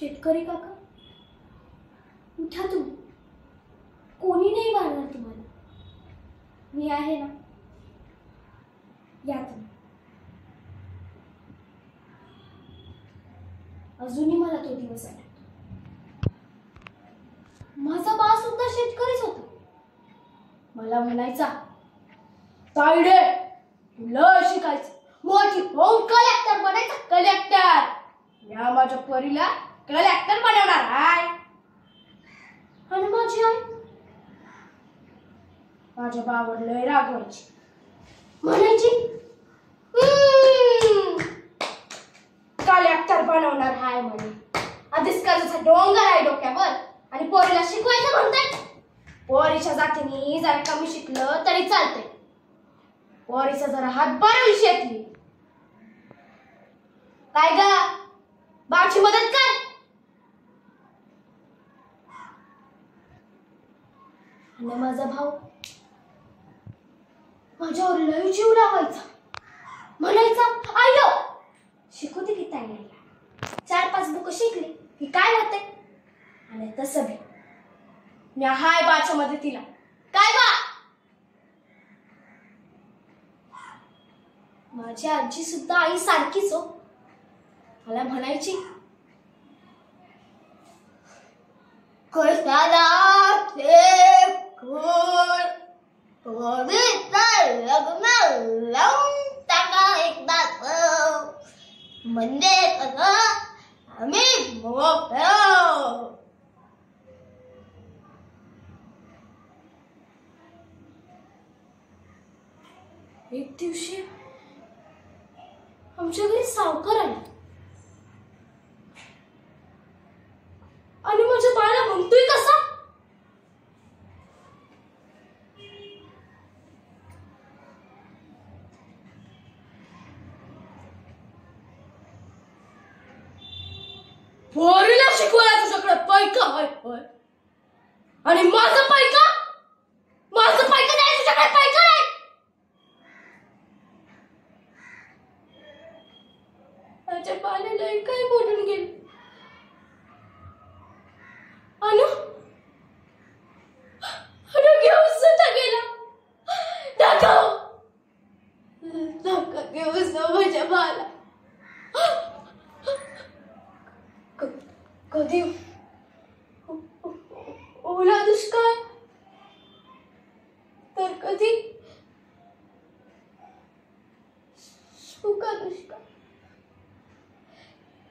शेतकरी काका, उठा तुम्ही. कोणी नाही मारणार तुम्हाला. मी आहे ना. या तुम्ही. अजूनही मला तो दिवस आठवतो. माझा बा सुद्धा शेतकरीच होता. मला म्हणायचा, तायडे तुला शिकायचं, मोठी होऊन कलेक्टर बनायचं. कलेक्टर या माझ्या परीला कलेक्टर बनवणार आहे. आणि माझी आई माझ्या बावर लय रागवायची. म्हणायची कलेक्टर बनवणार आहे म्हणे. आधीच कर्जाचा डोंगर आहे डोक्यावर आणि पोरीला शिकवायचं म्हणताय. पोरीच्या जातीने जरा कमी शिकलं तरी चालते. पोरीचा जरा हात बरं शेतली. काय ग, बाची मदत कर. आणि माझा भाऊ माझ्यावर लय जीव लावायचा. म्हणायचा, आयो शिकू दे की ताईला. 4-5 बुक शिकली की काय होते. आणि तसं बी मी हाय बाच्या मदतीला. काय बा. माझी आजी सुद्धा आई सारखीच हो. मला म्हणायची, कशाला ते फूल पवित्र लग्न लावून टाका एकदाच. म्हणजे कसं आम्ही मोकळं. एक दिवशी आमच्या घरी सावकार आला आणि माझ्या बाळाला म्हणतोय कसा. पोरीला शिकवायला तुझ्याकडे पैका आहे आणि माझं पैका नाही. तुझ्याकडे पैका नाही. माझ्या बाळाला काय बोलून गेले. अनु घेऊन सुद्धा गेला. नका घेऊन जा माझ्या बाळाला. कधी ओला दुष्काळ तर कधी सुका दुष्काळ.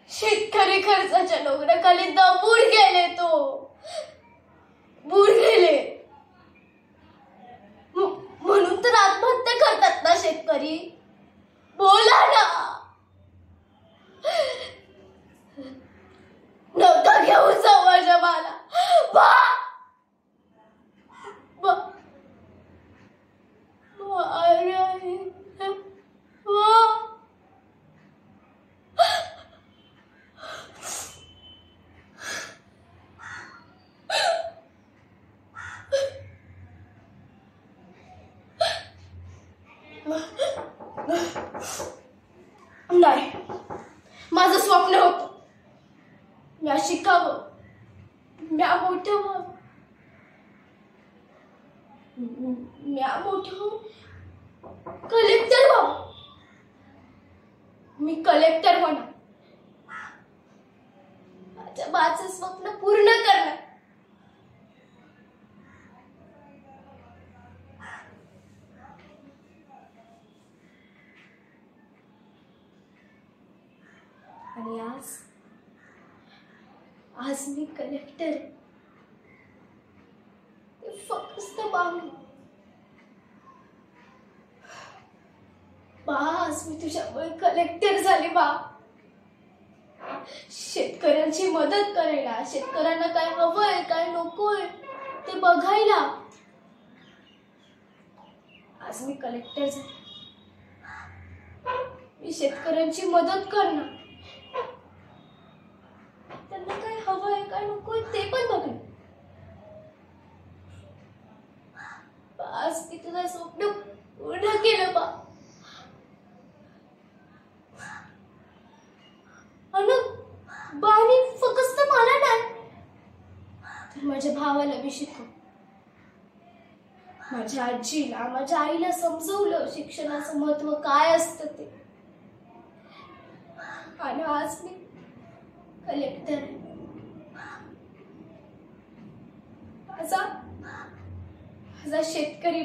शेतकरी खर्चाच्या डोंगराखाली बुड गेले. बुड गेले म्हणून तर आत्महत्या करतात ना शेतकरी. बोला ना. नका घेऊ जाऊ माझ्या बाला. नाही, माझं स्वप्न होतं म्या शिकावं, म्या मोठं व्हावं. म्या मोठं होऊन कलेक्टर व्हावं. मी कलेक्टर होणार. माझ्या बाचं स्वप्न पूर्ण करणार. आणि आज मी कलेक्टर आहे. फक्त बांगली. आज मी तुझ्यामुळे कलेक्टर झाली बा. शेतकऱ्यांची मदत करायला, शेतकऱ्यांना काय हवंय काय नकोय ते बघायला. आज मी कलेक्टर झाले. मी शेतकऱ्यांची मदत करणार. त्यांना काय हवंय काय नकोय ते पण बघणार. आज मी तुझं स्वप्न पूर्ण केलं बा. बानी फक्त तर माझ्या भावाला मी शिकव. माझ्या आजीला, माझ्या आईला समजवलं शिक्षणाचं महत्व काय असतं ते. आणि आज मी कलेक्टर. माझा शेतकरी